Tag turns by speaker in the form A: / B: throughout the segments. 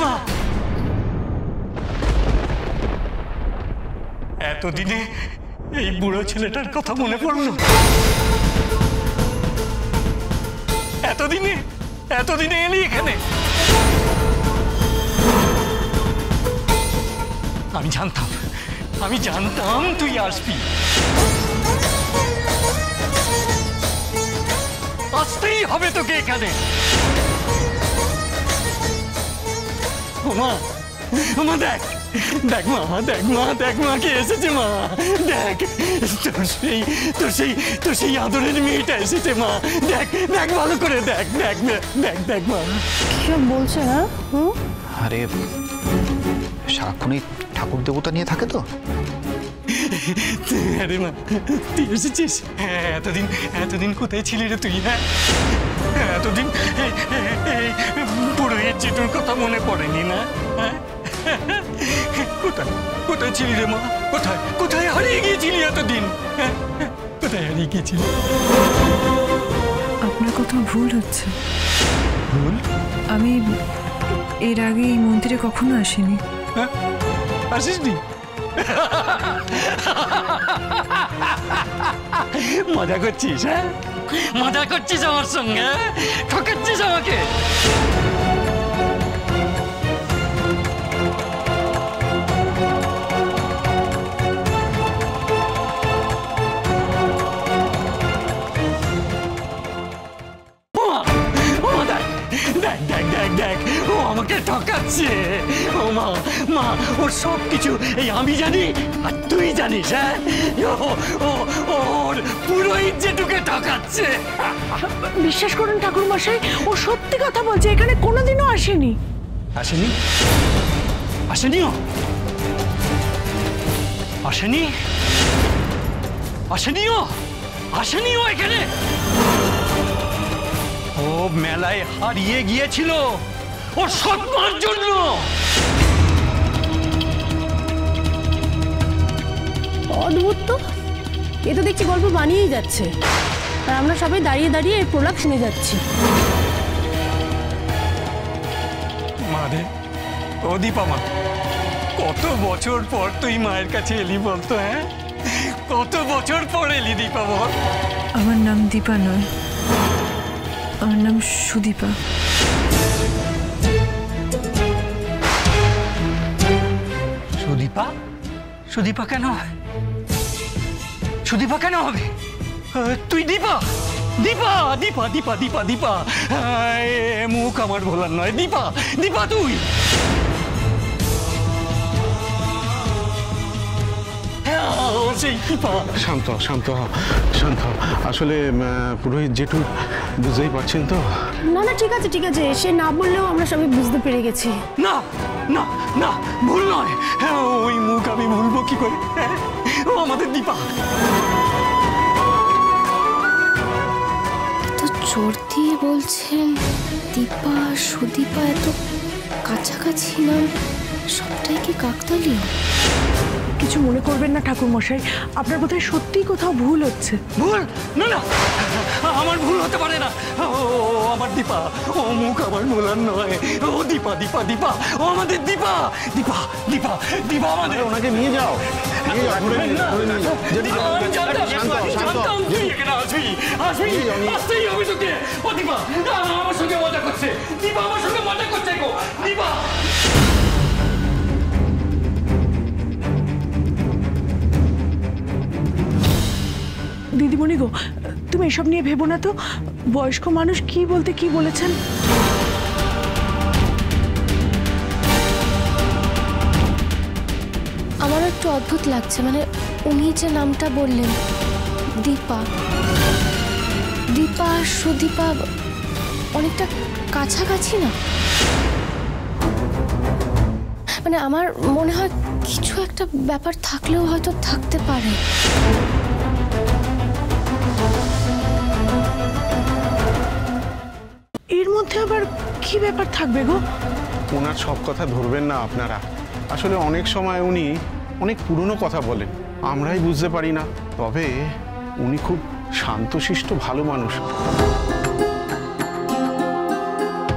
A: মা এতদিনে এই বুড়ো ছেলেটার কথা মনে পড়লো এতদিনে এলি এখানে আমি জানতাম তুই আসবি আসতেই হবে তোকে এখানে মা দেখ দেখ মা কে এসেছে মা দেখ তোর সেই আদরের মেয়েটা এসেছে মা দেখ ভালো করে দেখ মা
B: কি সব বলছে না?
C: আরে সারাক্ষণই ঠাকুর দেবতা নিয়ে থাকে তো।
A: আরে মা তুই এসেছিস এতদিন কোথায় ছিলি রে তুই? হ্যাঁ এতদিন পুরোহিত জেঠুর কথা মনে পড়েনি না? কোথায় ছিলি রে মা? কোথায় হারিয়ে গিয়েছিলি এতদিন? কোথায় হারিয়ে গিয়েছিলি?
B: আপনার কোথাও ভুল হচ্ছে।
A: ভুল?
B: আমি এর আগে এই মন্দিরে কখনো আসিনি।
A: আসিসনি? মজা করছিস? হ্যাঁ মজা করছিস আমার সঙ্গে? ঠকাচ্ছিস আমাকে? দেখ ও আমাকে ঠকাচ্ছে। ও মা ওর সব কিছু এই আমি জানি আর তুই জানিস। হ্যাঁ ওর পুরোহিত জেঠুকে ঠকাচ্ছে।
B: বিশ্বাস করুন ঠাকুর মশাই, ও সত্যি কথা বলছে, এখানে কোনোদিনও আসেনি।
A: আসেনি ও এখানে। ও মেলায় হারিয়ে গিয়েছিল ওর সৎমার জন্য।
D: অদ্ভুত তো, এ তো দেখছি গল্প বানিয়েই যাচ্ছে আর আমরা সবাই দাঁড়িয়ে এর প্রলাপ শুনে যাচ্ছি।
A: মা রে, ও দীপা মা, কত বছর পর তুই মায়ের কাছে এলি বলতো? হ্যাঁ কত বছর পর এলি দীপা বল?
B: আমার নাম দীপা নয়, আমার নাম সুদীপা।
A: সুদীপা কেন হয়? সুদীপা কেন হবে? তুই দীপা? মুখ আমার ভোলার নয়। দীপা তুই?
E: শান্ত আসলে পুরোহিত জেঠু বুঝতেই পারছেন তো।
D: না ঠিক আছে, সে না বললেও আমরা সবাই বুঝতে পেরে গেছি।
A: না ভুল নয়। ওই মুখ আমি ভুলবো কি করে? ও আমাদের দীপা।
F: তো জোর দিয়ে বলছেন দীপা সুদীপা এত কাছাকাছি নাম, সবটাই কি কাকতালীয়?
B: কিছু মনে করবেন না ঠাকুর মশাই, আপনার বোধহয় সত্যিই কোথাও ভুল হচ্ছে।
A: ভুল? না আমার ভুল হতে পারে না। ও আমার দীপা, ও মুখ আমার ভোলার নয়। ও দীপা ও আমাদের দীপা আমাদের।
E: ওনাকে নিয়ে যাও।
A: আসতেই হবে তোকে। ও দীপা আমার সঙ্গে মজা করছে। গো দীপা।
B: দিদিমণি গো, তুমি এসব নিয়ে ভেবো না তো। বয়স্ক মানুষ কি বলতে কি বলেছেন।
F: আমার একটু অদ্ভুত লাগছে, মানে উনি যে নামটা বললেন দীপা সুদীপা, অনেকটা কাছাকাছি না? মানে আমার মনে হয় কিছু একটা ব্যাপার থাকলেও হয়তো থাকতে পারে।
B: এর মধ্যে আবার কি ব্যাপার থাকবে গো?
E: ওনার সব কথা ধরবেন না আপনারা। আসলে অনেক সময় উনি অনেক পুরনো কথা বলেন, আমরাই বুঝতে পারি না। তবে উনি খুব শান্তশিষ্ট ভালো মানুষ।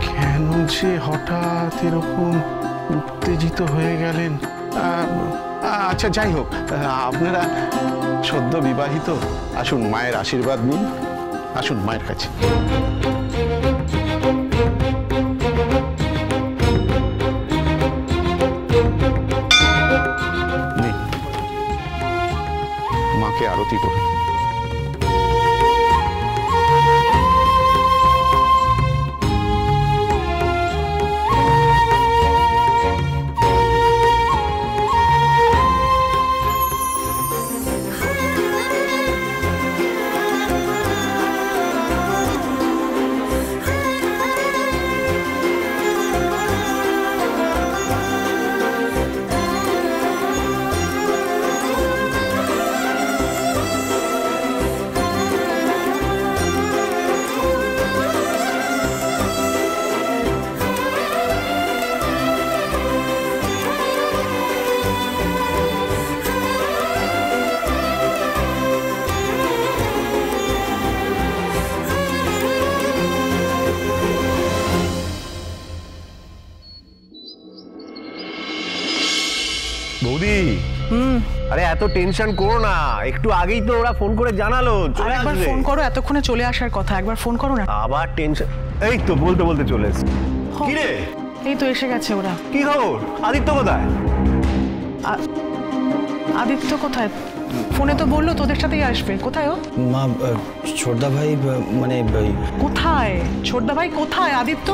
E: কেন যে হঠাৎ এরকম উত্তেজিত হয়ে গেলেন? আচ্ছা, যাই হোক, আপনারা সদ্য বিবাহিত, আসুন মায়ের আশীর্বাদ নিন, আসুন মায়ের কাছে। নিন, মাকে আরতি করুন।
G: বৌদি, আরে এত টেনশন করো না, একটু আগেই তো ওরা ফোন করে জানালো চলে
B: একবার
G: আসবে।
B: ফোন করো, এতক্ষণে চলে আসার কথা, একবার ফোন করো না।
G: আবার টেনশন? এই তো বলতে বলতে চলে এসেছে। কি রে,
B: এই তো এসে গেছে ওরা।
G: কি খবর? আদিত্য কোথায়?
B: আদিত্য কোথায়? ফোনে তো বললো তোদের সাথেই আসবে। কোথায় ও?
H: মা, ছোটদা ভাই মানে
B: কোথায় ছোটদা ভাই? কোথায় আদিত্য?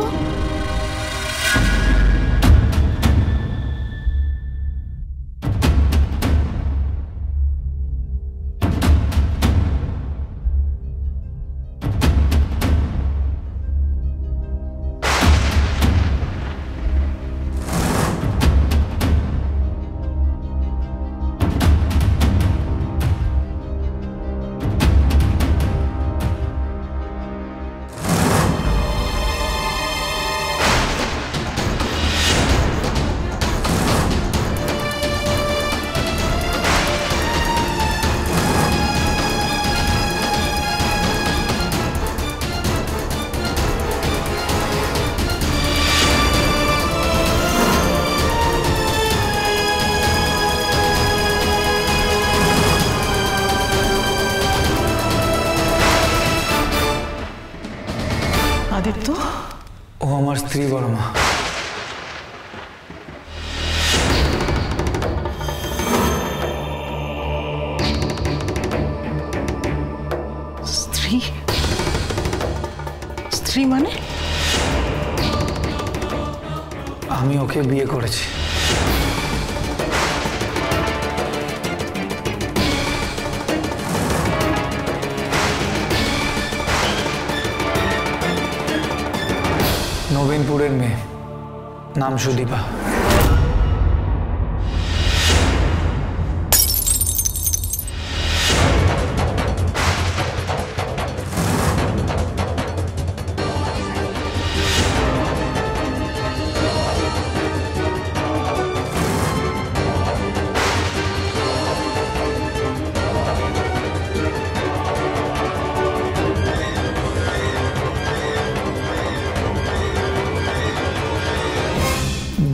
B: আদিত্য?
H: ও আমার স্ত্রী বড় মা।
B: স্ত্রী? স্ত্রী মানে?
H: আমি ওকে বিয়ে করেছি। নবীনপুরের মেয়ে, নাম সুদীপা।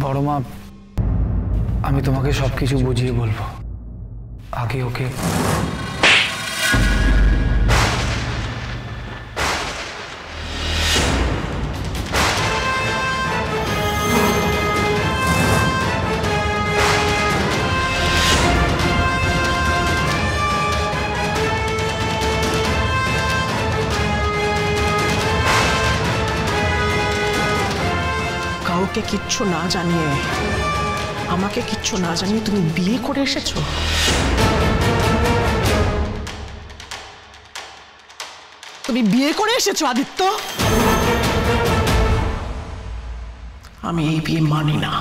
H: বড় মা, আমি তোমাকে সবকিছু বুঝিয়ে বলবো, আগে ওকে
B: কাউকে কিচ্ছু না জানিয়ে, আমাকে কিচ্ছু না জানিয়ে তুমি বিয়ে করে এসেছো? তুমি বিয়ে করে এসেছো আদিত্য? আমি এই বিয়ে মানি না।